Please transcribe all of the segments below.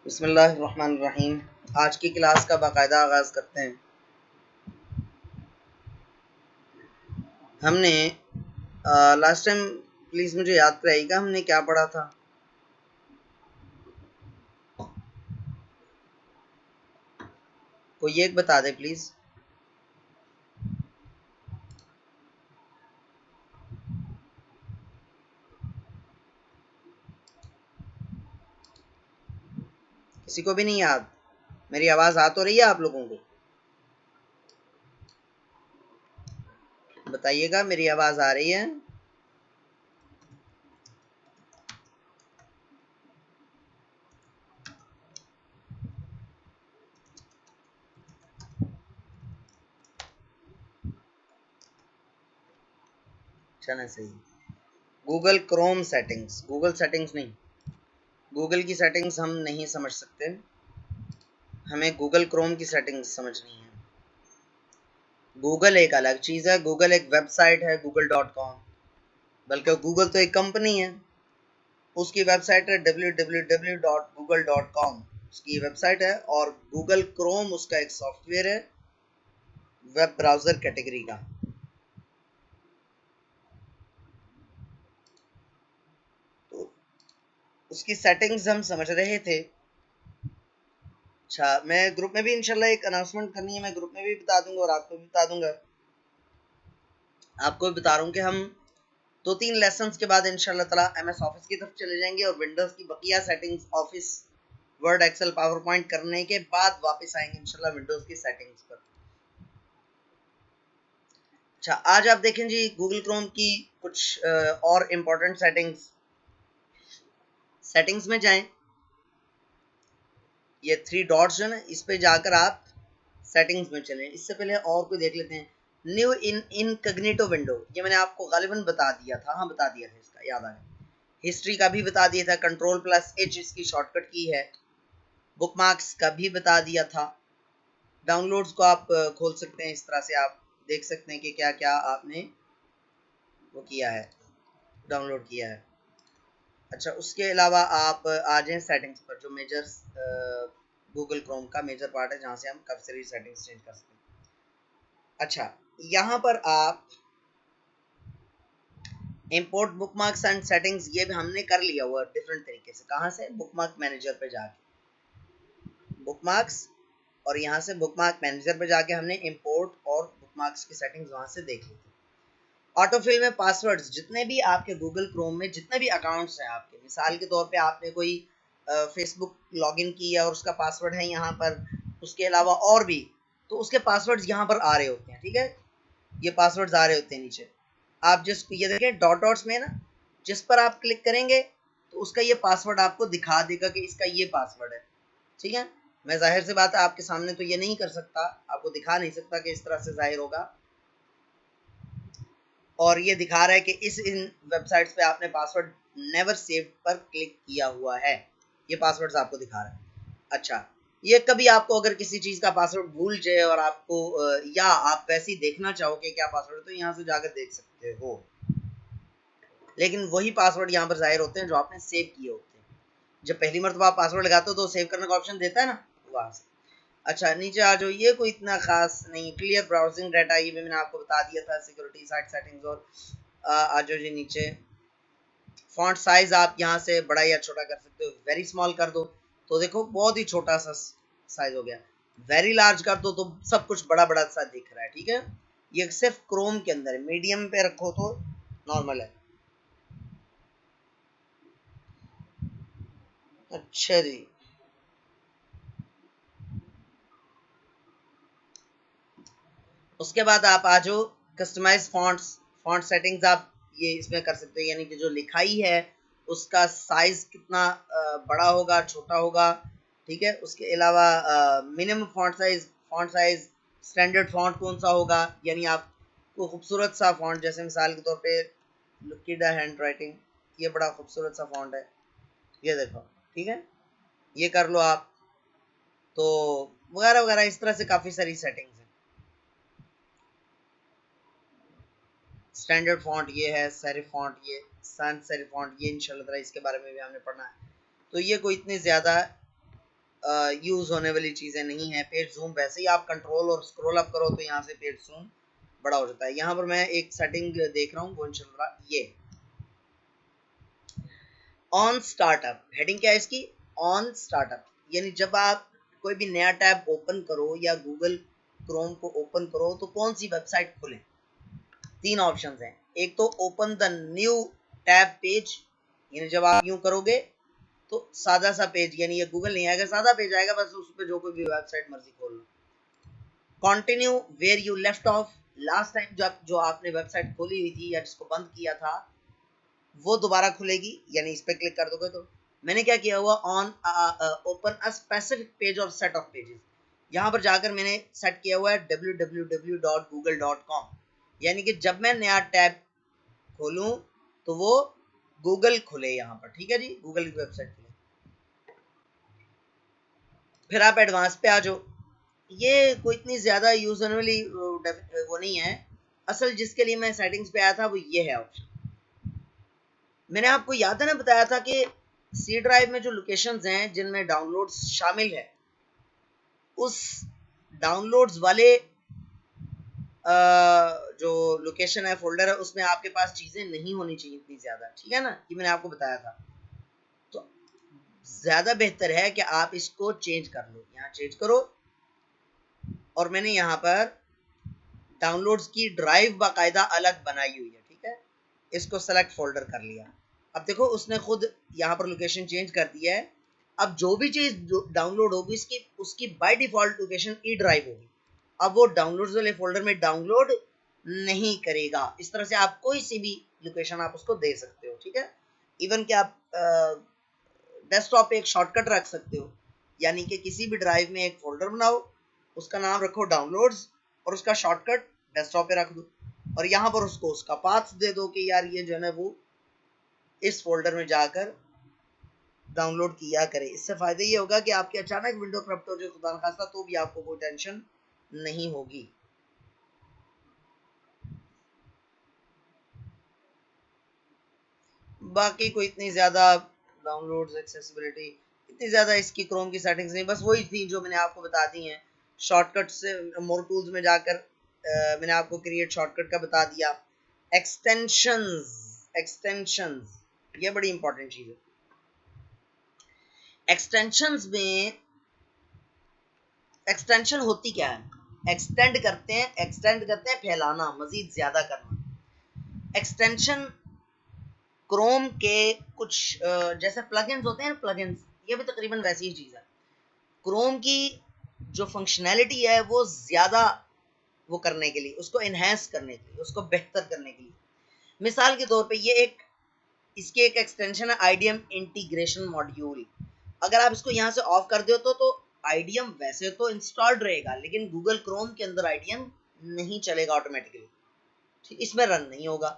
बिस्मिल्लाहिर्रहमानिर्रहीम। आज की क्लास का बाकायदा आगाज़ करते हैं। हमने लास्ट टाइम, प्लीज़ मुझे याद कराइएगा हमने क्या पढ़ा था। कोई एक बता दे प्लीज़। किसी को भी नहीं याद? मेरी आवाज़ आ तो रही है आप लोगों को? बताइएगा, मेरी आवाज़ आ रही है? चलें सही। Google Chrome settings, Google settings नहीं, गूगल की सेटिंग्स हम नहीं समझ सकते, हमें गूगल क्रोम की सेटिंग्स समझनी है। गूगल एक अलग चीज़ है, गूगल एक वेबसाइट है google.com, बल्कि गूगल तो एक कंपनी है। उसकी वेबसाइट है www.google.com, उसकी वेबसाइट है। और गूगल क्रोम उसका एक सॉफ्टवेयर है वेब ब्राउज़र कैटेगरी का। तो उसकी सेटिंग्स हम समझ रहे थे। अच्छा, मैं ग्रुप में भी इंशाल्लाह एक अनाउंसमेंट करनी है, मैं ग्रुप में भी बता दूंगा और आपको भी बता दूंगा। आपको भी बता रहा हूँ कि हम 2-3 लेसन्स के बाद इंशाल्लाह ताला MS ऑफिस की तरफ चले जाएंगे और विंडोज़ की बकिया settings, office, Word, Excel, PowerPoint करने के बाद वापस आएंगे इंशाल्लाह विंडोज़ की सेटिंग्स पर। अच्छा, आज आप देखें जी गूगल क्रोम की कुछ और इम्पोर्टेंट सेटिंग्स में जाएं। ये 3 डॉट्स जो ना, इस पे जाकर आप सेटिंग्स में चलें। इससे पहले और कोई देख लेते हैं। न्यू इनकॉग्निटो विंडो, ये मैंने आपको गालिबन बता दिया था। हाँ, बता दिया था, इसका याद आ गया। हिस्ट्री का भी बता दिया था, Ctrl+H इसकी शॉर्टकट की है। बुकमार्क्स का भी बता दिया था। डाउनलोड्स को आप खोल सकते हैं, इस तरह से आप देख सकते हैं कि क्या क्या आपने वो किया है, डाउनलोड किया है। अच्छा, उसके अलावा आप आ जाएं सेटिंग्स पर, जो मेजर गूगल क्रोम का मेजर पार्ट है, जहाँ से हम काफ़ी सारी सेटिंग्स चेंज कर सकते हैं। अच्छा, यहाँ पर आप इंपोर्ट बुकमार्क्स एंड सेटिंग्स, ये भी हमने कर लिया हुआ डिफरेंट तरीके से। कहाँ से? बुकमार्क मैनेजर पे जाके बुकमार्क्स, और यहाँ से बुकमार्क मैनेजर पे जाके हमने इंपोर्ट और बुकमार्क्स की सेटिंग्स वहाँ से देख ली थी। ऑटोफिल में पासवर्ड्स, जितने भी आपके गूगल क्रोम में जितने भी अकाउंट्स हैं आपके, मिसाल के तौर पे आपने कोई फेसबुक लॉगिन किया और उसका पासवर्ड है यहाँ पर, उसके अलावा और भी, तो उसके पासवर्ड्स यहाँ पर आ रहे होते हैं। ठीक है, ये पासवर्ड्स आ रहे होते हैं नीचे। आप जिस, ये देखें डॉट डॉट्स में ना, जिस पर आप क्लिक करेंगे तो उसका ये पासवर्ड आपको दिखा देगा कि इसका ये पासवर्ड है। ठीक है, मैं जाहिर सी बात है आपके सामने तो ये नहीं कर सकता, आपको दिखा नहीं सकता कि इस तरह से जाहिर होगा। और ये दिखा रहा है कि इन वेबसाइट्स पे आपने पासवर्ड नेवर सेव पर क्लिक किया हुआ है। ये पासवर्ड्स आपको दिखा रहा है। अच्छा, ये कभी आपको अगर किसी चीज़ का पासवर्ड भूल जाए और आपको या आप वैसे ही देखना चाहो कि क्या पासवर्ड है, तो यहाँ से जाकर देख सकते हो। लेकिन वही पासवर्ड यहाँ पर जाहिर होते हैं जो आपने सेव किए होते हैं। जब पहली मरतबा आप पासवर्ड लगाते हो तो सेव करने का ऑप्शन देता है ना, वहाँ से। अच्छा, नीचे आ जाओ। ये कोई इतना खास नहीं, क्लियर ब्राउजिंग डाटा, ये भी मैंने आपको बता दिया था। सिक्योरिटी, साइट सेटिंग्स, और आ जाओ जी नीचे। फॉन्ट साइज आप यहाँ से बड़ा या छोटा कर सकते हो। वेरी स्मॉल कर दो तो देखो बहुत ही छोटा सा साइज हो गया। वेरी लार्ज कर दो तो सब कुछ बड़ा बड़ा सा दिख रहा है। ठीक है, ये सिर्फ क्रोम के अंदर है। मीडियम पे रखो तो नॉर्मल है। अच्छा जी, उसके बाद आप आ जाओ कस्टमाइज फॉन्ट्स। फॉन्ट सेटिंग्स आप ये इसमें कर सकते हो, यानी कि जो लिखाई है उसका साइज कितना बड़ा होगा, छोटा होगा। ठीक है, उसके अलावा minimum font size standard font कौन सा होगा, यानी आपको खूबसूरत सा फॉन्ट, जैसे मिसाल के तौर पे look at the hand writing, ये बड़ा खूबसूरत सा फॉन्ट है, ये देखो। ठीक है, ये कर लो आप। तो वगैरह वगैरह, इस तरह से काफ़ी सारी सेटिंग्स हैं। स्टैंडर्ड फॉन्ट ये है, सेरिफ फॉन्ट ये, sans सेरिफ फॉन्ट ये, इंशाल्लाह ताला इसके बारे में भी हमने पढ़ना है। तो ये कोई इतने ज़्यादा यूज होने वाली चीजें नहीं है। पेज जूम वैसे ही आप कंट्रोल और स्क्रॉल अप करो तो यहाँ से पेज जूम बड़ा हो जाता है। यहाँ पर मैं एक सेटिंग देख रहा हूँ कौन चल रहा, ये ऑन स्टार्टअप हेडिंग क्या है इसकी, ऑन स्टार्टअप, यानी जब आप कोई भी नया टैब ओपन करो या गूगल क्रोम को ओपन करो तो कौन सी वेबसाइट खोलें। तीन ऑप्शंस हैं, एक तो open the new tab page, यानी जब आप यूं करोगे तो सादा सा पेज, यानी ये गूगल नहीं आएगा, सादा पेज आएगा, बस उस पे जो कोई भी वेबसाइट मर्जी खोल लो। Continue where you left off, last time जब जो आपने वेबसाइट खोली हुई थी या जिसको बंद किया था वो दोबारा खुलेगी, यानी इस पे क्लिक कर दोगे तो। मैंने क्या किया हुआ, on open a specific page और सेट ऑफ पेजेस, यहाँ पर जाकर मैंने सेट किया हुआ है www.google.com, यानी कि जब मैं नया टैब खोलूं तो वो गूगल खुले यहाँ पर, ठीक है जी, गूगल की वेबसाइट खुले। फिर आप एडवांस पे आ जाओ, ये कोई इतनी ज्यादा यूज होने वाली वो नहीं है, असल जिसके लिए मैं सेटिंग्स पे आया था वो ये है ऑप्शन। मैंने आपको याद है ना बताया था कि सी ड्राइव में जो लोकेशंस हैं जिनमें डाउनलोड्स शामिल है, उस डाउनलोड्स वाले जो लोकेशन है, फोल्डर है, उसमें आपके पास चीजें नहीं होनी चाहिए इतनी ज्यादा, ठीक है ना, ये मैंने आपको बताया था। तो ज्यादा बेहतर है कि आप इसको चेंज कर लो, यहाँ चेंज करो, और मैंने यहाँ पर डाउनलोड्स की ड्राइव बाकायदा अलग बनाई हुई है, ठीक है, इसको सेलेक्ट फोल्डर कर लिया। अब देखो उसने खुद यहाँ पर लोकेशन चेंज कर दिया है। अब जो भी चीज डाउनलोड होगी इसकी उसकी by default location E drive होगी, अब वो डाउनलोड्स वाले फोल्डर में डाउनलोड नहीं करेगा। इस तरह से आप कोई सी भी लोकेशन आप उसको दे सकते हो, ठीक है। इवन कि आप डेस्कटॉप पे एक शॉर्टकट रख सकते हो, यानी कि किसी भी ड्राइव में एक फोल्डर बनाओ, उसका नाम रखो डाउनलोड्स और उसका शॉर्टकट डेस्कटॉप पे रख दो, और यहाँ पर उसको उसका पाथ दे दो कि यार ये जो है ना वो इस फोल्डर में जाकर डाउनलोड किया करे। इससे फायदा ये होगा कि आपके अचानक विंडो करप्ट हो जाए खुदा न खास्ता तो भी आपको कोई टेंशन नहीं होगी। बाकी कोई इतनी ज्यादा डाउनलोड्स एक्सेसिबिलिटी इतनी ज्यादा इसकी क्रोम की सेटिंग्स नहीं, बस वही थी जो मैंने आपको बता दी हैं। शॉर्टकट से मोर टूल्स में जाकर मैंने आपको क्रिएट शॉर्टकट का बता दिया। एक्सटेंशंस, एक्सटेंशंस ये बड़ी इंपॉर्टेंट चीज है। एक्सटेंशंस में एक्सटेंशन होती क्या है, एक्सटेंड करते हैं फैलाना, मजीद ज्यादा करना। एक्सटेंशन क्रोम के कुछ जैसे प्लगइन्स होते हैं, प्लगइन्स ये भी तकरीबन वैसी ही चीज है। क्रोम की जो फंक्शनैलिटी है वो ज्यादा वो करने के लिए, उसको इनहेंस करने के लिए, उसको बेहतर करने के लिए, मिसाल के तौर पे ये एक इसकी एक एक्सटेंशन है आईडीएम इंटीग्रेशन मॉड्यूल। अगर आप इसको यहाँ से ऑफ कर दो तो आईडीएम वैसे तो इंस्टॉल्ड रहेगा लेकिन गूगल क्रोम के अंदर आईडीएम नहीं चलेगा ऑटोमेटिकली, ठीक, इसमें रन नहीं होगा।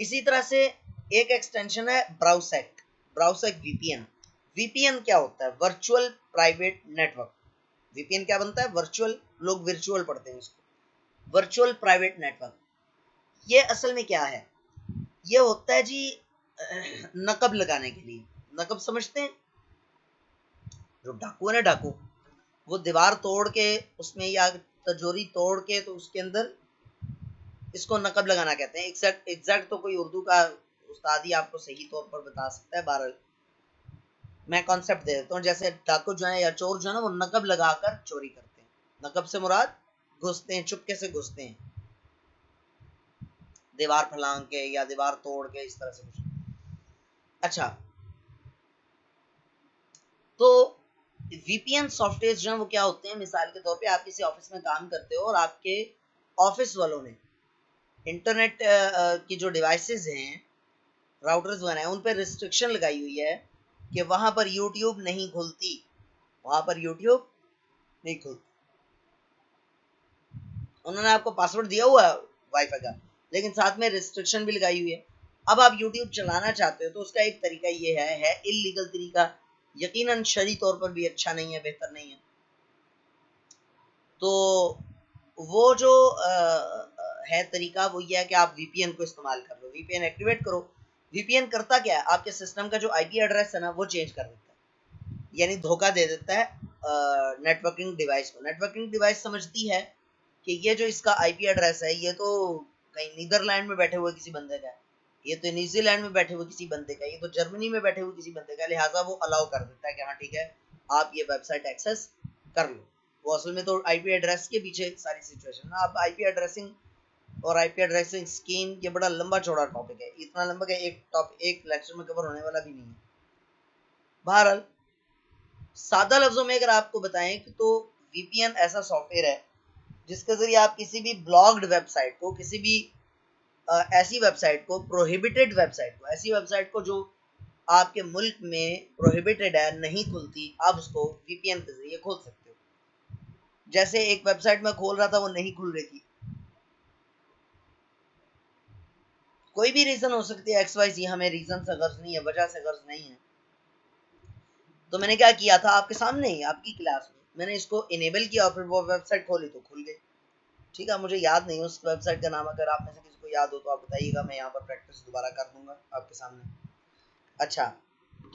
इसी तरह से एक एक्सटेंशन है ब्राउसेक, ब्राउसेक वीपीएन। वीपीएन क्या होता है, वर्चुअल प्राइवेट नेटवर्क। वीपीएन क्या बनता है, वर्चुअल, लोग वर्चुअल पढ़ते हैं इसको, वर्चुअल प्राइवेट नेटवर्क। ये असल में क्या है, ये होता है जी नकब लगाने के लिए। नकब समझते हैं, जो डाकू है ना, डाकू वो दीवार तोड़ के उसमें या तिजोरी तोड़ के तो उसके अंदर, इसको नकब लगाना कहते हैं। एग्जैक्ट तो कोई उर्दू का उस्ताद ही आपको सही तौर पर बता सकता है, बहरहाल मैं कॉन्सेप्ट दे देता हूँ। जैसे डाकू जो है या चोर जो है ना वो नकब लगाकर चोरी करते हैं। नकब से मुराद घुसते हैं, चुपके से घुसते हैं, दीवार फलांग के या दीवार तोड़ के, इस तरह से कुछ। अच्छा, तो वीपीएन सॉफ्टवेयर जो है वो क्या होते हैं, मिसाल के तौर पे आप किसी ऑफिस में काम करते हो और आपके ऑफिस वालों ने इंटरनेट की जो डिवाइसेस हैं, राउटर्स वगैरह हैं, उन पर रिस्ट्रिक्शन लगाई हुई है कि वहां पर यूट्यूब नहीं खुलती, वहां पर यूट्यूब नहीं खुलती। उन्होंने आपको पासवर्ड दिया हुआ है वाईफाई का, लेकिन साथ में रिस्ट्रिक्शन भी लगाई हुई है। अब आप यूट्यूब चलाना चाहते हो तो उसका एक तरीका ये है इलीगल तरीका, यकीनन शरी तौर पर भी अच्छा नहीं है, बेहतर नहीं है। तो वो जो है तरीका वो ये है कि आप वीपीएन को इस्तेमाल कर लो, वीपीएन एक्टिवेट करो। वीपीएन करता क्या है, आपके सिस्टम का जो आईपी एड्रेस है ना वो चेंज कर देता है, यानी धोखा दे देता है नेटवर्किंग डिवाइस को। नेटवर्किंग डिवाइस समझती है कि ये जो इसका आईपी एड्रेस है ये तो कहीं नीदरलैंड में बैठे हुए किसी बंदे का है, ये तो न्यूजीलैंड में बैठे हुए किसी बंदे का, ये तो जर्मनी में बैठे हुए किसी बंदे का, लिहाजा वो अलाउ कर देता है कि हाँ ठीक है आप ये वेबसाइट एक्सेस कर लो। वो असल में तो आईपी एड्रेस के पीछे सारी सिचुएशन है। अब आईपी एड्रेसिंग और आईपी एड्रेसिंग स्कीम ये बड़ा लंबा चौड़ा टॉपिक है, इतना लंबा कि एक लेक्चर में कवर होने वाला भी नहीं है। बहरहाल सादा लफ्जों में अगर आपको बताएं कि तो वीपीएन ऐसा सॉफ्टवेयर है जिसके जरिए आप किसी भी ब्लॉग्ड वेबसाइट को, किसी भी ऐसी वेबसाइट को, प्रोहिबिटेड वेबसाइट को, ऐसी वेबसाइट को जो आपके मुल्क में प्रोहिबिटेड है, नहीं खुलती, आप उसको वीपीएन के जरिए खोल सकते हो। जैसे एक वेबसाइट में खोल रहा था वो नहीं खुल रही थी, कोई भी रीजन हो सकती है, एक्स वाई जी, हमें रीजन से गर्ज नहीं है, वजह से गर्ज नहीं है। तो मैंने क्या किया था आपके सामने ही आपकी क्लास में, मैंने इसको इनेबल किया और फिर वो वेबसाइट खोली तो खुल गई। ठीक है, मुझे याद नहीं उस वेबसाइट का नाम, अगर आप में से किसी को याद हो तो आप बताइएगा, मैं यहाँ पर प्रैक्टिस दोबारा कर दूंगा आपके सामने। अच्छा,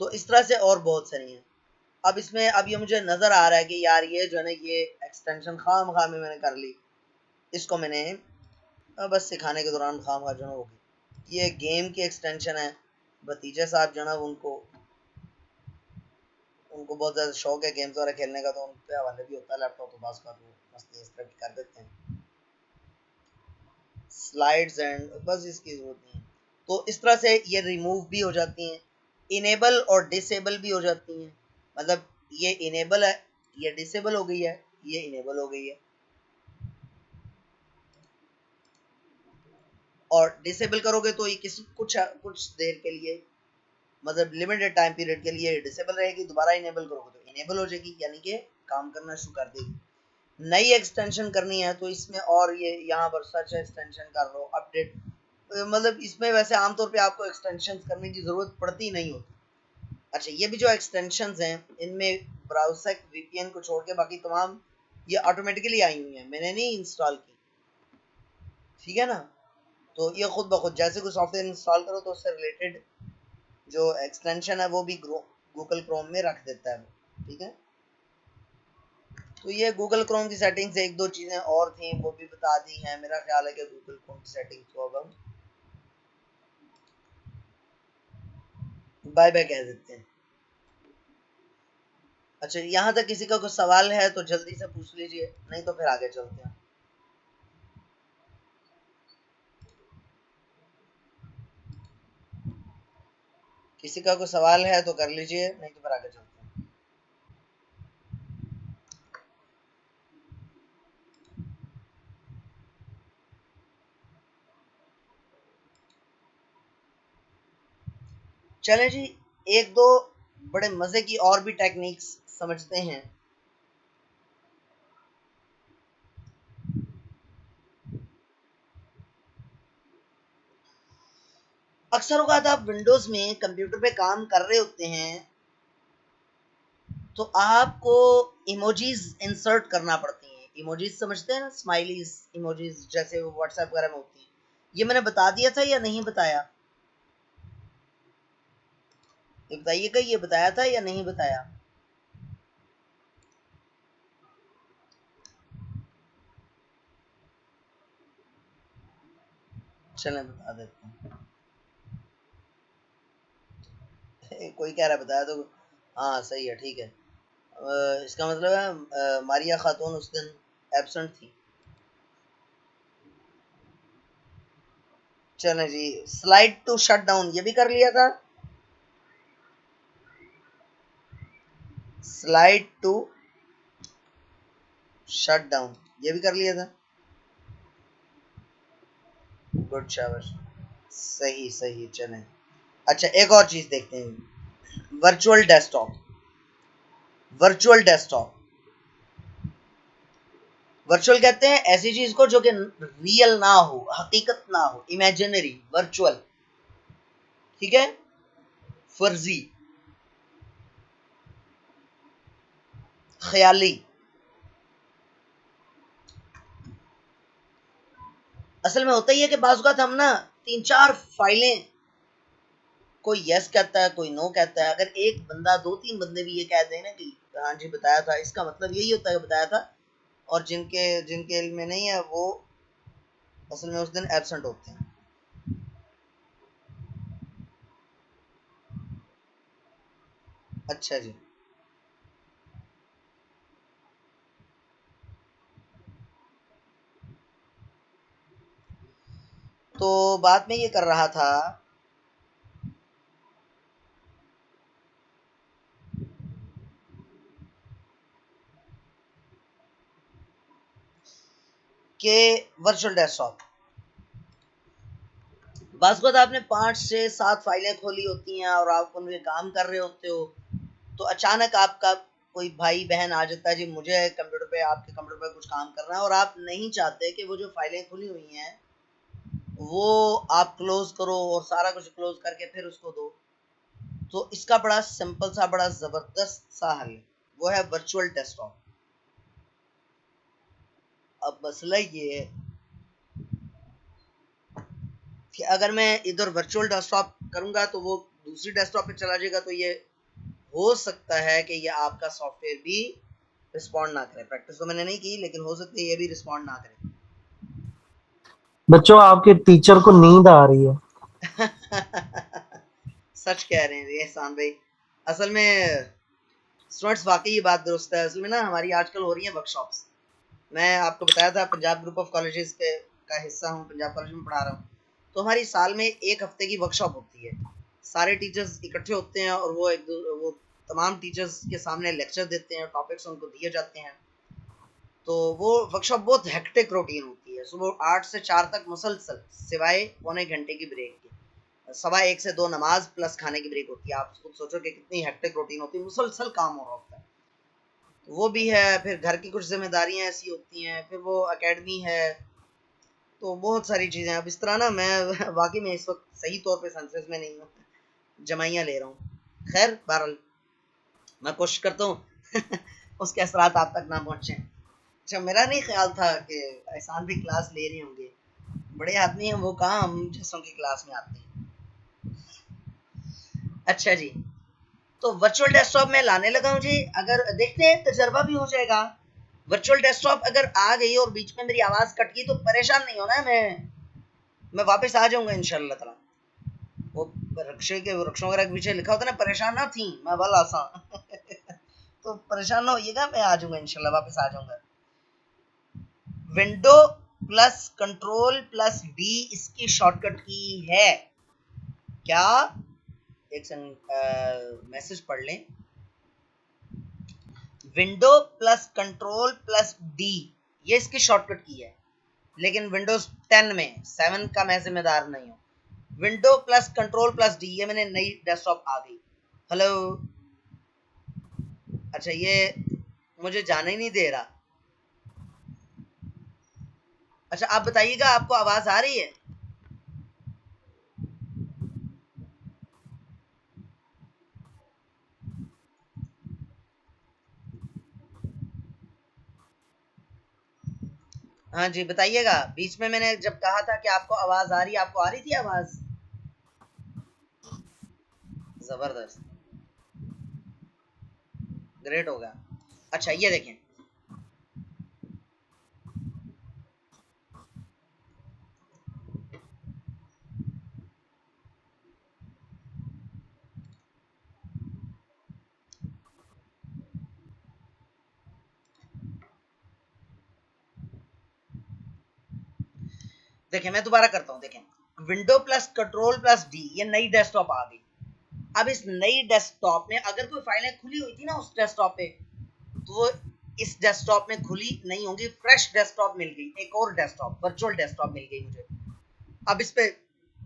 तो इस तरह से और बहुत सारी हैं। अब इसमें अब ये मुझे नजर आ रहा है कि यार ये जो है ना ये एक्सटेंशन खाम में मैंने कर ली, इसको मैंने बस सिखाने के दौरान खाम खा जो है होगी। ये गेम की एक्सटेंशन है, भतीजे साहब जो है उनको बहुत ज्यादा शौक है गेम्स वगैरह खेलने का, तो उनके हवाले भी होता है लैपटॉप, तो बस का तो मस्ती इस तरह की कर देते हैं, स्लाइड्स एंड बस इसकी जरूरत नहीं है। तो इस तरह से ये रिमूव भी हो जाती हैं, इनेबल और डिसेबल भी हो जाती हैं। मतलब ये इनेबल है, ये डिसेबल हो गई है, ये इनेबल हो गई है। और डिसेबल करोगे तो ये कुछ देर के लिए, मतलब लिमिटेड टाइम पीरियड के लिए डिसेबल रहेगी, दोबारा इनेबल करोगे तो इनेबल हो जाएगी, यानी कि काम करना शुरू कर देगी। नई एक्सटेंशन करनी है तो इसमें और ये यहाँ पर सर्च एक्सटेंशन कर लो, अपडेट, मतलब इसमें वैसे आमतौर पे आपको एक्सटेंशन करने की जरूरत पड़ती नहीं होती। अच्छा, ये भी जो एक्सटेंशन हैं इनमें ब्राउज़र वीपीएन को छोड़ के बाकी तमाम ये ऑटोमेटिकली आई हुई हैं, मैंने नहीं इंस्टॉल की, ठीक है ना। तो ये खुद ब खुद जैसे कोई सॉफ्टवेयर इंस्टॉल करो तो उससे रिलेटेड जो एक्सटेंशन है वो भी गूगल क्रोम में रख देता है, ठीक है। तो ये गूगल क्रोम की सेटिंग्स, एक दो चीजें और थी वो भी बता दी हैं। मेरा ख्याल है कि गूगल क्रोम की सेटिंग्स को अब हम बाय बाय कह देते हैं। अच्छा, यहाँ तक किसी का कुछ सवाल है तो जल्दी से पूछ लीजिए, नहीं तो फिर आगे चलते हैं। किसी का कोई सवाल है तो कर लीजिए, नहीं तो फिर आगे चलते हैं। चले जी, एक दो बड़े मजे की और भी टेक्निक्स समझते हैं। अक्सर औकात आप विंडोज में कंप्यूटर पे काम कर रहे होते हैं तो आपको इमोजीज इंसर्ट करना पड़ती हैं। इमोजीज समझते हैं ना, स्माइलीज इमोजीज जैसे व्हाट्सएप वगैरह में होती है। ये मैंने बता दिया था या नहीं बताया, ये बताइएगा, ये बताया था या नहीं बताया। चलें बता देते हैं। कोई कह रहा है बताया तो, हाँ सही है, ठीक है। इसका मतलब है मारिया खातून उस दिन एब्सेंट थी। चलें जी, स्लाइड टू शट डाउन ये भी कर लिया था, स्लाइड टू शट डाउन ये भी कर लिया था। गुड, शाबाश, सही सही। चलें, अच्छा एक और चीज देखते हैं, virtual desktop. Virtual desktop, virtual कहते हैं ऐसी चीज को जो कि रियल ना हो, हकीकत ना हो, इमेजिनरी, वर्चुअल, ठीक है, फर्जी, ख्याली। असल में होता ही है कि बाज़ औक़ात हम ना तीन चार फाइलें, कोई यस कहता है कोई नो कहता है, अगर एक बंदा, दो तीन बंदे भी ये कह दें ना कि हाँ जी बताया था, इसका मतलब यही होता है बताया था। और जिनके जिनके इल्म में नहीं है वो असल में उस दिन एब्सेंट होते हैं। अच्छा जी। तो बात में ये कर रहा था कि वर्चुअल डेस्कटॉप, बस खुद आपने 5 से 7 फाइलें खोली होती हैं और आप उनके काम कर रहे होते हो, तो अचानक आपका कोई भाई बहन आ जाता है, जी मुझे कंप्यूटर पे आपके कंप्यूटर पे कुछ काम करना है, और आप नहीं चाहते कि वो जो फाइलें खुली हुई हैं वो आप क्लोज करो और सारा कुछ क्लोज करके फिर उसको दो। तो इसका बड़ा सिंपल सा बड़ा जबरदस्त सा हल है, वो है वर्चुअल डेस्कटॉप। अब मसला ये है कि अगर मैं इधर वर्चुअल डेस्कटॉप करूंगा तो वो दूसरी डेस्कटॉप पे चला जाएगा, तो ये हो सकता है कि ये आपका सॉफ्टवेयर भी रिस्पॉन्ड ना करे। प्रैक्टिस तो मैंने नहीं की, लेकिन हो सकता है ये भी रिस्पॉन्ड ना करे। बच्चों आपके टीचर को नींद आ रही है। सच कह रहे हैं ये एहसान भाई। असल में स्टूडेंट्स वाकई ये बात दुरुस्त है। असल में ना हमारी आजकल हो रही है वर्कशॉप्स। मैं आपको बताया था पंजाब ग्रुप ऑफ कॉलेजेस के का हिस्सा हूँ, पंजाब कॉलेज में पढ़ा रहा हूँ। तो हमारी साल में 1 हफ्ते की वर्कशॉप होती है। सारे टीचर्स इकट्ठे होते हैं और वो तमाम टीचर्स के सामने लेक्चर देते हैं, टॉपिक्स उनको दिए जाते हैं। तो वो वर्कशॉप बहुत हेक्टिक रूटीन होती है, सुबह 8 से 4 तक मुसलसल, सिवाय पौने घंटे की ब्रेक के। 1:15 से 2 नमाज प्लस खाने की ब्रेक होती है। आप खुद सोचो कि कितनी हेक्टिक रूटीन होती है, मुसलसल काम हो रहा होता है। तो वो भी है, फिर घर की कुछ जिम्मेदारियां ऐसी होती हैं, फिर वो एकेडमी है, तो बहुत सारी चीज़ें। अब इस तरह ना मैं वाकई में इस वक्त सही तौर पे सेंसेस में नहीं हूँ, जमाइयाँ ले रहा हूँ। खैर बहरहाल मैं कोशिश करता हूँ उसके असरात आप तक ना पहुँचे। अच्छा, मेरा नहीं ख्याल था कि एहसान भी क्लास ले रहे होंगे। बड़े आदमी हैं वो, कहाँ हम जैसों की क्लास में आते हैं। अच्छा जी, तो वर्चुअल डेस्कटॉप में लाने लगा हूँ जी। अगर देखते हैं तजर्बा भी हो जाएगा। वर्चुअल डेस्कटॉप अगर आ गई और बीच में मेरी आवाज़ कट गई तो परेशान नहीं होना है। मैं वापस आ जाऊंगा इंशाल्लाह ताला। वो रक्षे के वृक्षों वगैरह के पीछे लिखा होता है ना, परेशान ना थी मैं भला सा तो परेशान ना होइएगा, मैं आ जाऊंगा इंशाल्लाह, वापस आ जाऊंगा। Window plus control plus D इसकी शॉर्टकट की है क्या? एक सेकंड मैसेज पढ़ लें। Window plus control plus D ये इसकी शॉर्टकट की है, लेकिन विंडोज 10 में 7 का मैं जिम्मेदार नहीं हूँ। Window plus control plus D, ये मैंने नई डेस्कटॉप आ गई। हेलो। अच्छा, ये मुझे जाने ही नहीं दे रहा। अच्छा आप बताइएगा, आपको आवाज आ रही है? हाँ जी बताइएगा। बीच में मैंने जब कहा था कि आपको आवाज आ रही है, आपको आ रही थी आवाज? जबरदस्त, ग्रेट हो गया। अच्छा ये देखें, देखें मैं दोबारा करता हूँ। देखें, window plus control plus D ये नई डेस्कटॉप आ गई। अब इस नई डेस्कटॉप में अगर कोई फाइलें खुली हुई थी ना उस डेस्कटॉप पे, तो वो इस डेस्कटॉप में खुली नहीं होंगी। फ्रेश डेस्कटॉप मिल गई, एक और डेस्कटॉप वर्चुअल डेस्कटॉप मिल गई मुझे। अब इस पे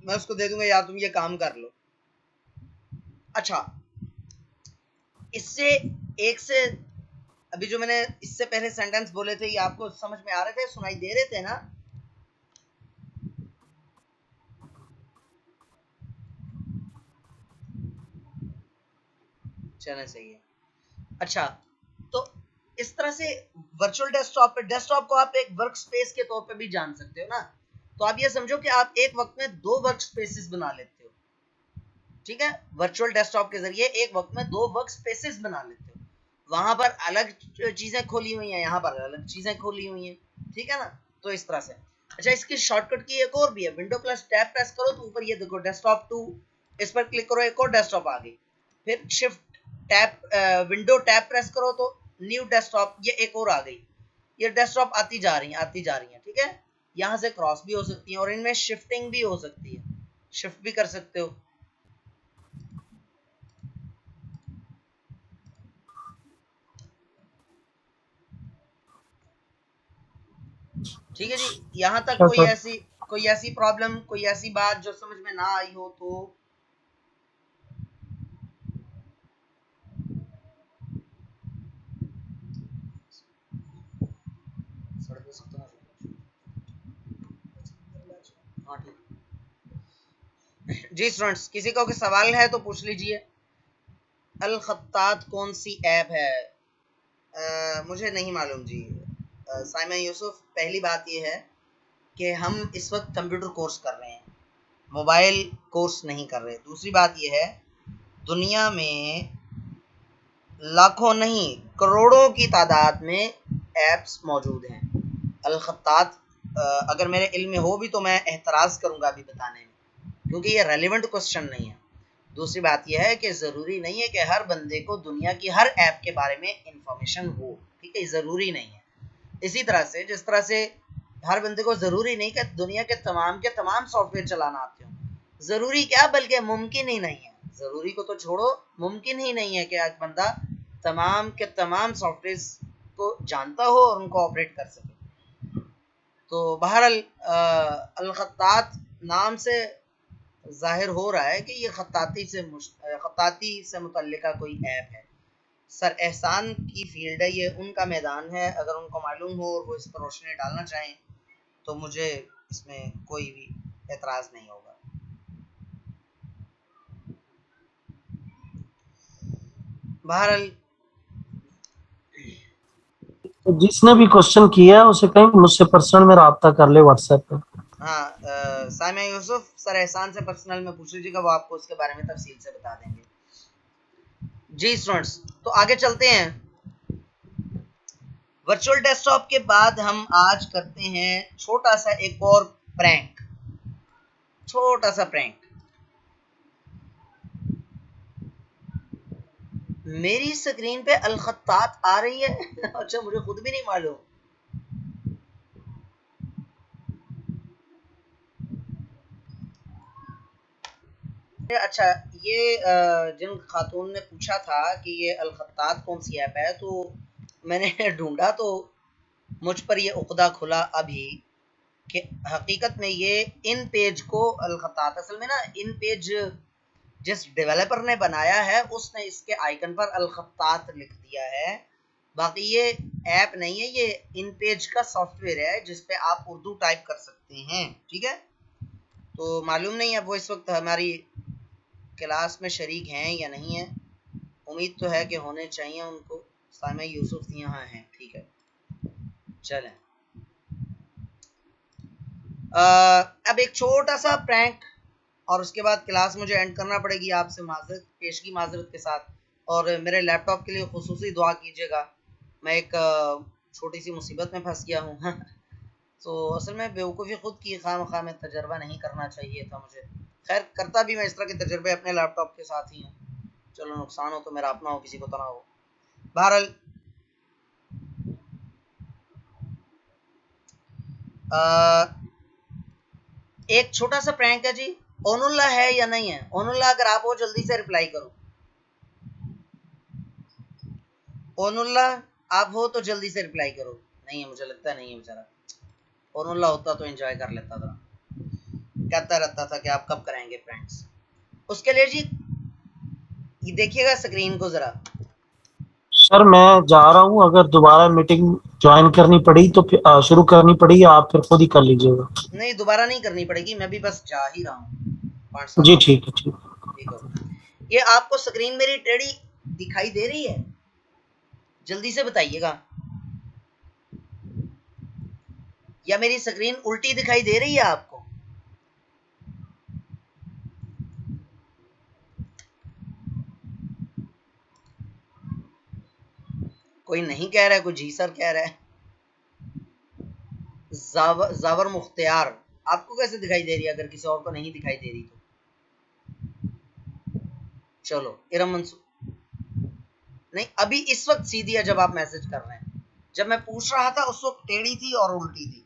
मैं उसको दे दूंगा, यार तुम ये काम कर लो। अच्छा, इससे एक से अभी जो मैंने इससे पहले सेंटेंस बोले थे, ये आपको समझ में आ रहे थे, सुनाई दे रहे थे ना? चलें सही है। अच्छा, तो इस तरह से वर्चुअल डेस्कटॉप पे, डेस्कटॉप को आप एक वर्क स्पेस के तौर पे भी जान सकते हो ना। तो आप ये समझो कि आप एक वक्त में 2 वर्क स्पेसेस बना लेते हो। ठीक है, वर्चुअल डेस्कटॉप के जरिए एक वक्त में 2 वर्क स्पेसेस बना लेते हो। वहां पर अलग चीजें खोली हुई हैं, यहाँ पर अलग चीजें खोली हुई हैं, ठीक है ना। तो इस तरह से। अच्छा, इसकी शॉर्टकट की एक और भी है, विंडो प्लस टैब प्रेस करो तो ऊपर ये देखो डेस्कटॉप 2, इस पर क्लिक करो, एक और डेस्कटॉप आ गई। फिर shift tab window tab press करो तो न्यू डेस्कटॉप, ये एक और आ गई। ये डेस्कटॉप आती जा रही है, आती जा रही है, ठीक है। यहाँ से क्रॉस भी हो सकती है और इनमें शिफ्टिंग भी हो सकती है, शिफ्ट भी कर सकते हो। ठीक है जी। यहाँ तक अच्छा सर। कोई ऐसी प्रॉब्लम, कोई ऐसी बात जो समझ में ना आई हो तो। हाँ ठीक। जी स्टूडेंट्स, किसी को कोई सवाल है तो पूछ लीजिए। अल खत्तात कौन सी ऐप है? मुझे नहीं मालूम जी। साइमा यूसुफ, पहली बात यह है कि हम इस वक्त कंप्यूटर कोर्स कर रहे हैं, मोबाइल कोर्स नहीं कर रहे। दूसरी बात यह है, दुनिया में लाखों नहीं करोड़ों की तादाद में ऐप्स मौजूद हैं। अल खत्तात अगर मेरे इल्म में हो भी तो मैं एतराज़ करूंगा अभी बताने में, क्योंकि ये रेलिवेंट क्वेश्चन नहीं है। दूसरी बात यह है कि ज़रूरी नहीं है कि हर बंदे को दुनिया की हर ऐप के बारे में इंफॉर्मेशन हो, ठीक है, ज़रूरी नहीं है। इसी तरह से जिस तरह से हर बंदे को ज़रूरी नहीं कि दुनिया के तमाम सॉफ्टवेयर चलाना आते हो, ज़रूरी क्या बल्कि मुमकिन ही नहीं है। ज़रूरी को तो छोड़ो, मुमकिन ही नहीं है कि आज बंदा तमाम के तमाम सॉफ्टवेयर को जानता हो और उनको ऑपरेट कर सके। तो बहरहाल अल खत्तात नाम से जाहिर हो रहा है कि ये खत्ताती से मुतल्लिका कोई ऐप है। सर एहसान की फील्ड है, ये उनका मैदान है। अगर उनको मालूम हो और वो इस पर रोशनी डालना चाहें तो मुझे इसमें कोई भी एतराज़ नहीं होगा। बहरहाल तो जिसने भी क्वेश्चन किया है उसे कहीं मुझसे पर्सनल में राब्ता कर ले व्हाट्सएप पे। हाँ, साइमा यूसुफ, सर एहसान से पर्सनल में पूछ लीजिएगा, वो आपको उसके बारे में तफसील से बता देंगे। जी स्टूडेंट्स, तो आगे चलते हैं। वर्चुअल डेस्कटॉप के बाद हम आज करते हैं छोटा सा एक और प्रैंक, छोटा सा प्रैंक। मेरी स्क्रीन पे अल खत्तात आ रही है अच्छा, मुझे खुद भी नहीं मालूम। अच्छा, ये जिन खातून ने पूछा था कि ये अल खत्तात कौन सी ऐप है, तो मैंने ढूंढा तो मुझ पर ये उक़दा खुला अभी कि हकीकत में ये इन पेज को अल खत्तात, असल में ना इन पेज जिस डेवलपर ने बनाया है उसने इसके आइकन पर अल खत्तात लिख दिया है। बाकी ये ऐप नहीं है, ये इन पेज का सॉफ्टवेयर है जिस पे आप उर्दू टाइप कर सकते हैं, ठीक है। तो मालूम नहीं है वो इस वक्त हमारी क्लास में शरीक हैं या नहीं है, उम्मीद तो है कि होने चाहिए उनको। साइमा यूसुफ यहाँ हैं, ठीक है। चलें, अब एक छोटा सा प्रैंक और उसके बाद क्लास मुझे एंड करना पड़ेगी आपसे माजरत, पेशगी माजरत के साथ। और मेरे लैपटॉप के लिए खुसूसी दुआ कीजिएगा, मैं एक छोटी सी मुसीबत में फंस गया हूँ तो असल में बेवकूफ़ी खुद की, खामखा में तजर्बा नहीं करना चाहिए था मुझे। खैर, करता भी मैं इस तरह के तजर्बे अपने लैपटॉप के साथ ही हूँ। चलो, नुकसान हो तो मेरा अपना हो, किसी को तो ना हो। बहरहाल एक छोटा सा प्रैंक है जी। ओनुल्ला है या नहीं है? ओनुल्ला अगर आप हो जल्दी से रिप्लाई करो। ओनुल्ला आप हो तो जल्दी से रिप्लाई करो। नहीं है, मुझे लगता नहीं है बेचारा। ओनुल्ला होता तो एंजॉय कर लेता था, कहता रहता था कि आप कब कराएंगे प्रैंक्स। उसके लिए जी ये देखिएगा स्क्रीन को जरा। सर मैं जा रहा हूँ, अगर दोबारा मीटिंग ज्वाइन करनी पड़ी तो फिर शुरू करनी पड़ी, आप फिर खुद ही कर लीजिएगा। नहीं, दोबारा नहीं करनी पड़ेगी, मैं भी बस जा ही रहा हूँ 5-7 जी मिनट ठीक है, ठीक। ठीक हो। ये आपको स्क्रीन मेरी टेढ़ी दिखाई दे रही है? जल्दी से बताइएगा, या मेरी स्क्रीन उल्टी दिखाई दे रही है आपको? कोई नहीं कह रहा है, कोई जी सर कह रहा है। जावर मुख्तियार, आपको कैसे दिखाई दे रही है? अगर किसी और को नहीं दिखाई दे रही तो चलो। इरम मंसूर नहीं, अभी इस वक्त सीधी है जब आप मैसेज कर रहे हैं। जब मैं पूछ रहा था उस वक्त टेढ़ी थी और उल्टी थी,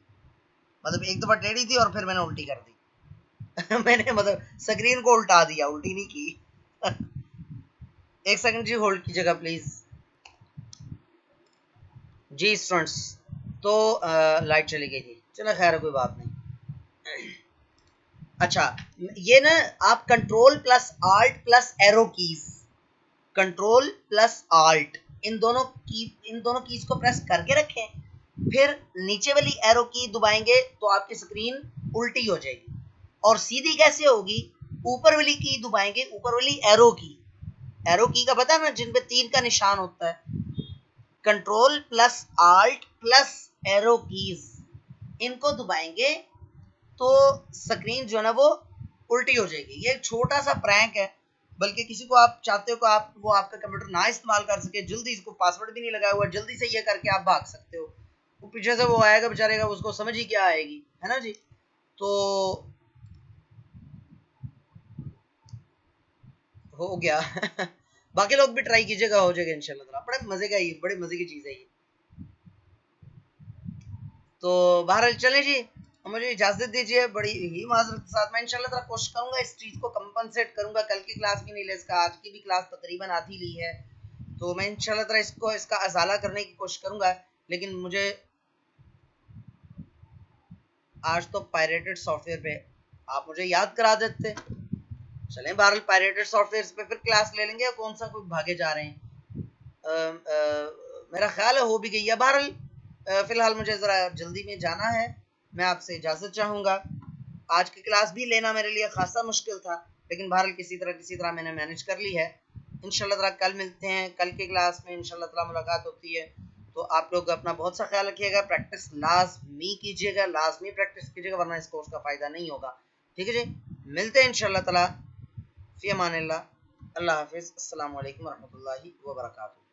मतलब एक दफा टेढ़ी थी और फिर मैंने उल्टी कर दी। मैंने मतलब स्क्रीन को उल्टा दिया, उल्टी नहीं की। एक सेकंड जी होल्ड कीजिएगा प्लीज। जी स्टूडेंट्स, तो लाइट चली गई थी, चलो खैर कोई बात नहीं। अच्छा, ये ना आप control plus alt plus arrow keys, control plus alt, इन दोनों कीज को प्रेस करके रखें, फिर नीचे वाली एरो की दबाएंगे तो आपकी स्क्रीन उल्टी हो जाएगी। और सीधी कैसे होगी? ऊपर वाली की दबाएंगे, ऊपर वाली एरो की का पता है ना, जिन पे 3 का निशान होता है। Control plus alt plus arrow keys, इनको दबाएंगे तो स्क्रीन जो है ना वो उल्टी हो जाएगी। ये एक छोटा सा प्रैंक है, बल्कि किसी को आप चाहते हो कि आप वो आपका कंप्यूटर ना इस्तेमाल कर सके, जल्दी इसको पासवर्ड भी नहीं लगाया हुआ, जल्दी से ये करके आप भाग सकते हो। वो पीछे से वो आएगा बेचारेगा, उसको समझ ही क्या आएगी, है ना जी। तो हो गया। बाकी लोग भी ट्राई कीजिएगा, हो जाएगा इंशाल्लाह। बड़े मजे का, ये बड़े मजे की चीज है ये। तो बहरहाल चले जी, मुझे इजाजत दीजिए बड़ी ही माजरत के साथ। मैं इंशाल्लाह ताला कोशिश करूंगा इस चीज को कंपनसेट करूंगा। कल की क्लास की नहीं ले इसका, आज की भी क्लास तकरीबन आधी ली है, तो मैं इंशाल्लाह ताला इसको इसका अजाला करने की कोशिश करूंगा। लेकिन मुझे आज तो पायरेटेड सॉफ्टवेयर पे आप मुझे याद करा देते। चलें बहरहाल पायरेटेड सॉफ्टवेयर पे फिर क्लास ले लेंगे, कौन सा कोई भागे जा रहे हैं। मेरा ख्याल है हो भी गई है। बहरहाल फिलहाल मुझे ज़रा जल्दी में जाना है, मैं आपसे इजाज़त चाहूँगा। आज की क्लास भी लेना मेरे लिए खासा मुश्किल था, लेकिन बहरहाल किसी तरह मैंने मैनेज कर ली है। इंशाल्लाह ताला कल मिलते हैं, कल की क्लास में इंशाल्लाह ताला मुलाकात होती है। तो आप लोग अपना बहुत सा ख्याल रखिएगा, प्रैक्टिस लाजमी कीजिएगा, लाजमी प्रैक्टिस कीजिएगा, वरना इस कोर्स का फ़ायदा नहीं होगा। ठीक है जी, मिलते हैं इंशाल्लाह ताला। फ़ी अमानिल्लाह, अल्लाह हाफ़िज़, अस्सलामु अलैकुम वरहमतुल्लाहि वबरकातुहू।